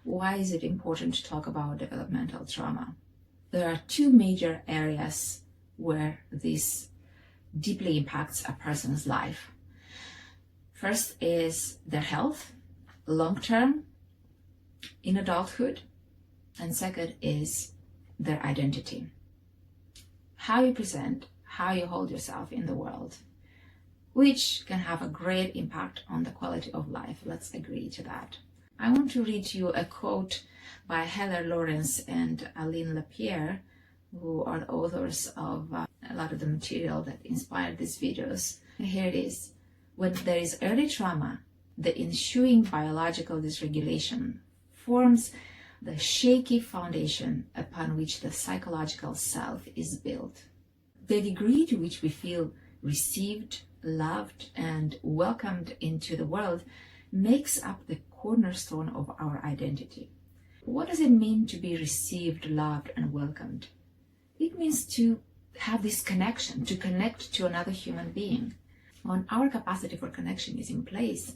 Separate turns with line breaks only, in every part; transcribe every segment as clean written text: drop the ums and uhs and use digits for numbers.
Why is it important to talk about developmental trauma? There are two major areas where this deeply impacts a person's life. First is their health, long-term, in adulthood, and second is their identity. How you present, how you hold yourself in the world, which can have a great impact on the quality of life. Let's agree to that. I want to read you a quote by Heather Lawrence and Aline Lapierre, who are the authors of a lot of the material that inspired these videos. And here it is. When there is early trauma, the ensuing biological dysregulation forms the shaky foundation upon which the psychological self is built. The degree to which we feel received, loved, and welcomed into the world makes up the cornerstone of our identity. What does it mean to be received, loved, and welcomed? It means to have this connection, to connect to another human being. When our capacity for connection is in place,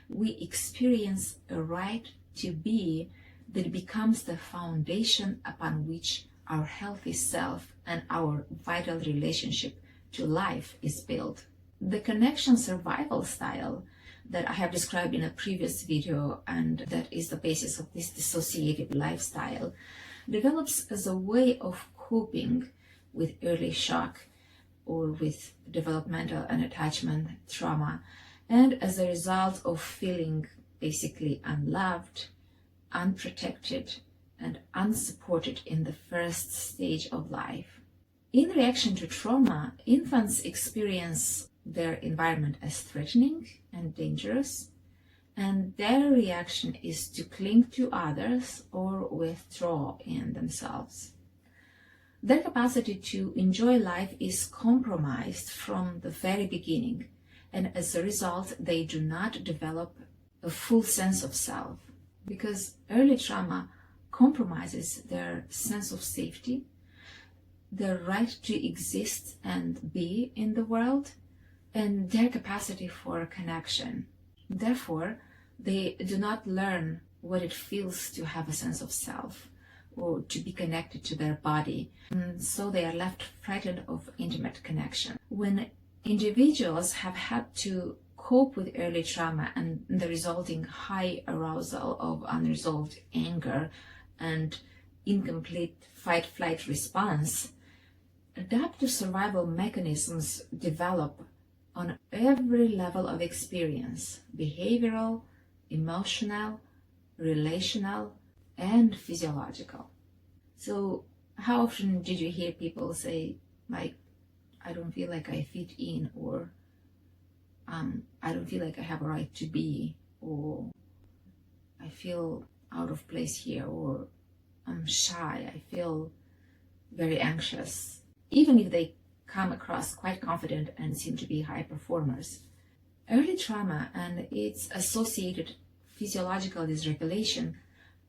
we experience a right to be that becomes the foundation upon which our healthy self and our vital relationship to life is built. The connection survival style that I have described in a previous video, and that is the basis of this dissociative lifestyle, develops as a way of coping with early shock or with developmental and attachment trauma, and as a result of feeling basically unloved, unprotected, and unsupported in the first stage of life. In reaction to trauma, infants experience their environment as threatening and dangerous, and their reaction is to cling to others or withdraw in themselves. Their capacity to enjoy life is compromised from the very beginning, and as a result, they do not develop a full sense of self, because early trauma compromises their sense of safety, their right to exist and be in the world, and their capacity for connection. Therefore, they do not learn what it feels to have a sense of self or to be connected to their body, and so they are left frightened of intimate connection. When individuals have had to cope with early trauma and the resulting high arousal of unresolved anger and incomplete fight-flight response, adaptive survival mechanisms develop on every level of experience: behavioral, emotional, relational, and physiological. So how often did you hear people say, like, I don't feel like I fit in, or I don't feel like I have a right to be, or I feel out of place here, or I'm shy, I feel very anxious, even if they come across quite confident and seem to be high performers. Early trauma and its associated physiological dysregulation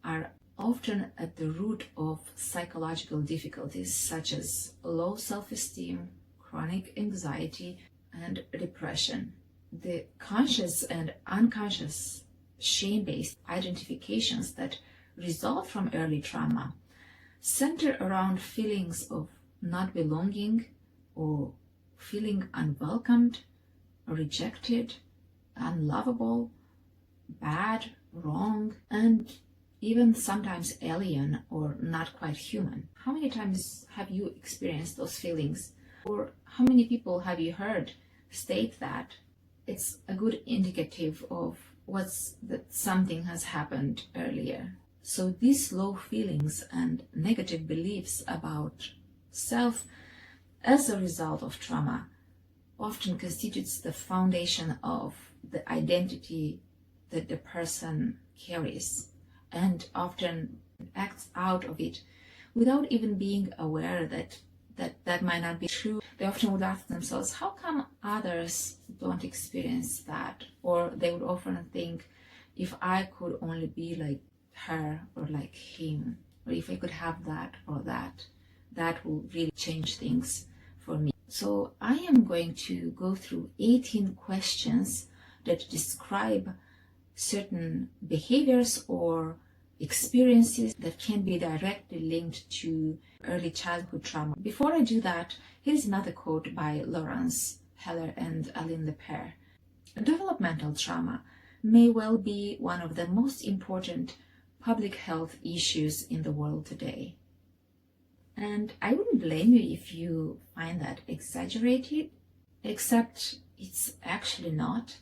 are often at the root of psychological difficulties such as low self-esteem, chronic anxiety, and depression. The conscious and unconscious shame-based identifications that result from early trauma center around feelings of not belonging, or feeling unwelcomed, rejected, unlovable, bad, wrong, and even sometimes alien or not quite human. How many times have you experienced those feelings? Or how many people have you heard state that? It's a good indicative of that something has happened earlier. So these low feelings and negative beliefs about self as a result of trauma often constitutes the foundation of the identity that the person carries, and often acts out of it without even being aware that might not be true. They often would ask themselves, how come others don't experience that? Or they would often think, if I could only be like her or like him, or if I could have that or that will really change things for me. So I am going to go through 18 questions that describe certain behaviors or experiences that can be directly linked to early childhood trauma. Before I do that, here's another quote by Lawrence Heller and Aline Lepere. Developmental trauma may well be one of the most important public health issues in the world today. And I wouldn't blame you if you find that exaggerated, except it's actually not.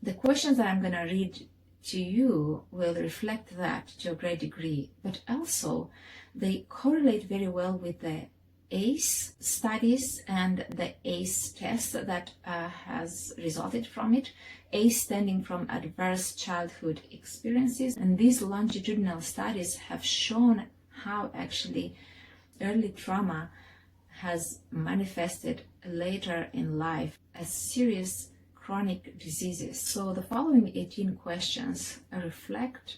The questions that I'm going to read to you will reflect that to a great degree, but also they correlate very well with the ACE studies and the ACE test that has resulted from it. ACE standing from Adverse Childhood Experiences, and these longitudinal studies have shown how actually early trauma has manifested later in life as serious chronic diseases. So the following 18 questions reflect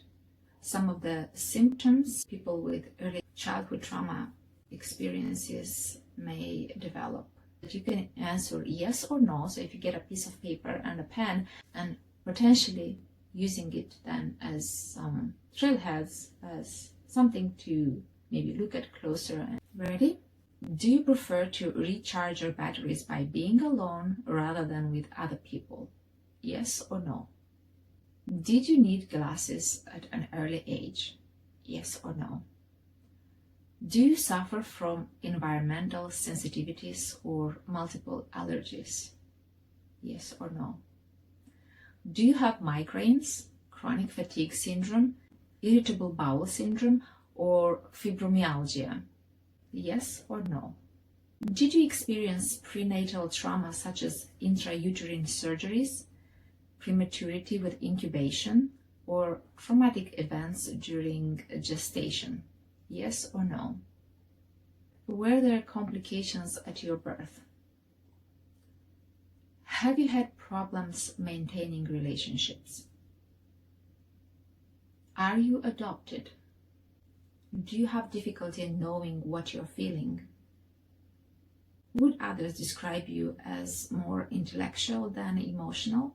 some of the symptoms people with early childhood trauma experiences may develop. You can answer yes or no. So if you get a piece of paper and a pen, and potentially using it then as some trailheads, as something to maybe look at closer. Ready? Do you prefer to recharge your batteries by being alone rather than with other people? Yes or no? Did you need glasses at an early age? Yes or no? Do you suffer from environmental sensitivities or multiple allergies? Yes or no? Do you have migraines, chronic fatigue syndrome, irritable bowel syndrome, or fibromyalgia? Yes or no? Did you experience prenatal trauma such as intrauterine surgeries, prematurity with incubation, or traumatic events during gestation? Yes or no? Were there complications at your birth? Have you had problems maintaining relationships? Are you adopted? Do you have difficulty in knowing what you're feeling? Would others describe you as more intellectual than emotional?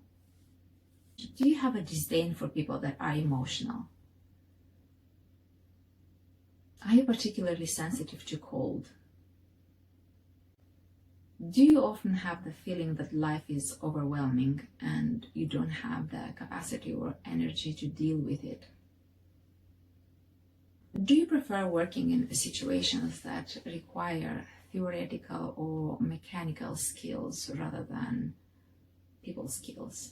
Do you have a disdain for people that are emotional? Are you particularly sensitive to cold? Do you often have the feeling that life is overwhelming and you don't have the capacity or energy to deal with it? Do you prefer working in situations that require theoretical or mechanical skills rather than people skills?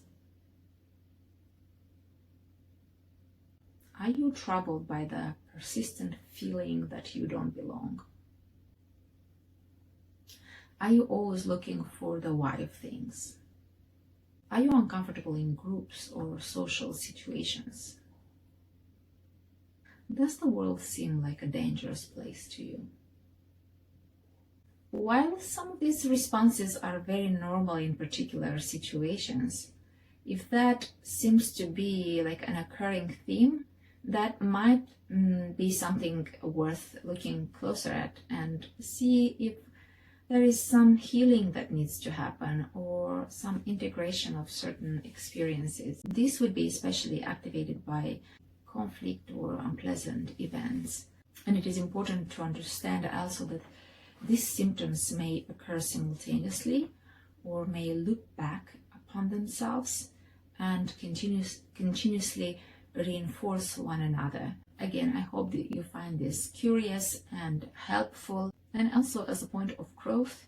Are you troubled by the persistent feeling that you don't belong? Are you always looking for the why of things? Are you uncomfortable in groups or social situations? Does the world seem like a dangerous place to you? While some of these responses are very normal in particular situations, if that seems to be like an occurring theme, that might be something worth looking closer at and see if there is some healing that needs to happen or some integration of certain experiences. This would be especially activated by conflict or unpleasant events. And it is important to understand also that these symptoms may occur simultaneously or may loop back upon themselves and continuously reinforce one another. Again, I hope that you find this curious and helpful, and also as a point of growth,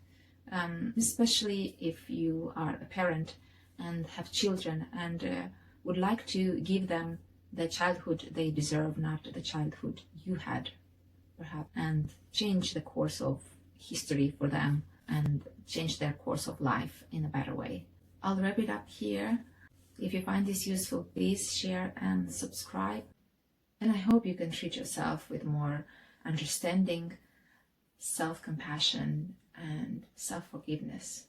especially if you are a parent and have children and would like to give them the childhood they deserve, not the childhood you had, perhaps, and change the course of history for them and change their course of life in a better way. I'll wrap it up here. If you find this useful, please share and subscribe. And I hope you can treat yourself with more understanding, self-compassion, and self-forgiveness.